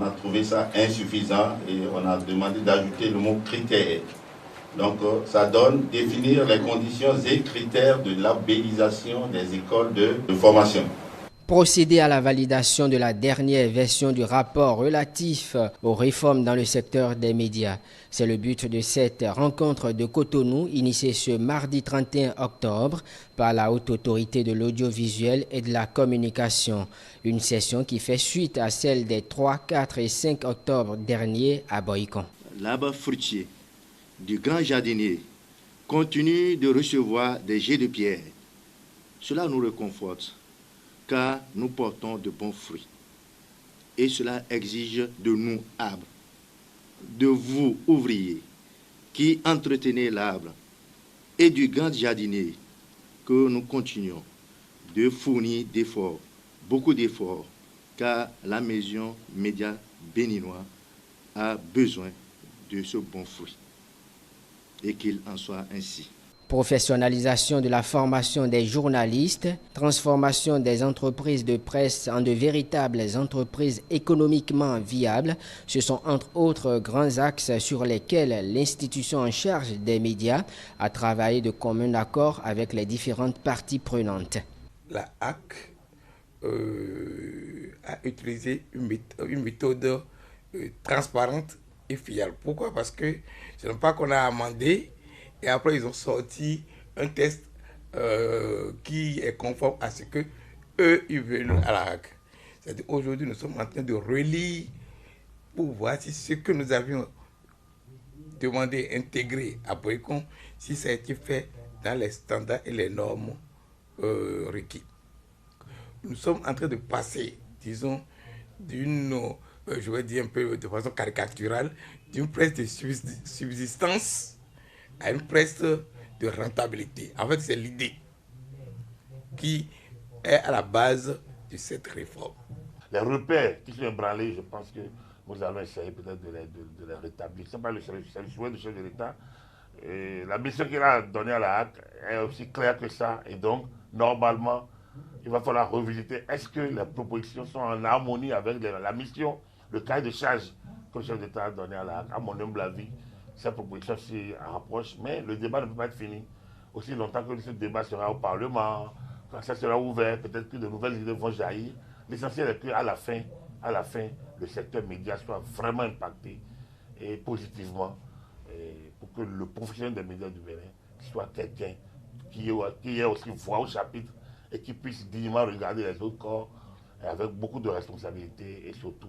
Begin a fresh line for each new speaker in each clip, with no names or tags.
on a trouvé ça insuffisant et on a demandé d'ajouter le mot critères. Donc ça donne définir les conditions et critères de labellisation des écoles de formation.
Procéder à la validation de la dernière version du rapport relatif aux réformes dans le secteur des médias. C'est le but de cette rencontre de Cotonou initiée ce mardi 31 octobre par la Haute Autorité de l'audiovisuel et de la communication. Une session qui fait suite à celle des 3, 4 et 5 octobre dernier à Boycon.
L'arbre fruitier du grand jardinier continue de recevoir des jets de pierre. Cela nous réconforte, car nous portons de bons fruits. Et cela exige de nous, arbres, de vous, ouvriers, qui entretenez l'arbre, et du grand jardinier, que nous continuons de fournir d'efforts, beaucoup d'efforts, car la maison média béninois a besoin de ce bon fruit, et qu'il en soit ainsi.
Professionnalisation de la formation des journalistes, transformation des entreprises de presse en de véritables entreprises économiquement viables, ce sont entre autres grands axes sur lesquels l'institution en charge des médias a travaillé de commun accord avec les différentes parties prenantes.
La HAC a utilisé une méthode transparente et fiable. Pourquoi? Parce que ce n'est pas qu'on a amendé et après ils ont sorti un test qui est conforme à ce que eux ils veulent à la HAC. C'est-à-dire aujourd'hui nous sommes en train de relire pour voir si ce que nous avions demandé, intégré à Boycon, si ça a été fait dans les standards et les normes requis. Nous sommes en train de passer, disons, d'une, je vais dire un peu de façon caricaturale, d'une presse de subsistance à une presse de rentabilité. En fait, c'est l'idée qui est à la base de cette réforme.
Les repères qui sont ébranlés, je pense que nous allons essayer peut-être de les rétablir. Ce n'est pas le souhait du chef de l'État. La mission qu'il a donnée à la HAC est aussi claire que ça. Et donc, normalement, il va falloir revisiter. Est-ce que les propositions sont en harmonie avec la mission, le cahier de charge que le chef d'État a donné à la HAC? À mon humble avis, cette proposition s'y rapproche, mais le débat ne peut pas être fini. Aussi longtemps que ce débat sera au Parlement, quand ça sera ouvert, peut-être que de nouvelles idées vont jaillir. L'essentiel est qu'à la fin, le secteur média soit vraiment impacté et positivement pour que le professionnel des médias du Bénin soit quelqu'un qui ait aussi voix au chapitre et qui puisse dignement regarder les autres corps avec beaucoup de responsabilités et surtout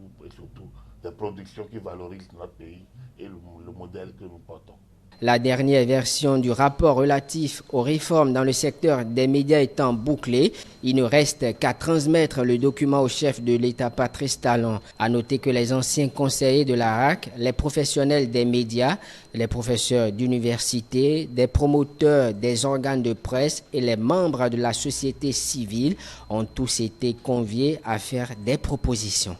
des productions qui valorisent notre pays et le modèle que nous portons.
La dernière version du rapport relatif aux réformes dans le secteur des médias étant bouclée, il ne reste qu'à transmettre le document au chef de l'État Patrice Talon. À noter que les anciens conseillers de la HAC, les professionnels des médias, les professeurs d'université, des promoteurs des organes de presse et les membres de la société civile ont tous été conviés à faire des propositions.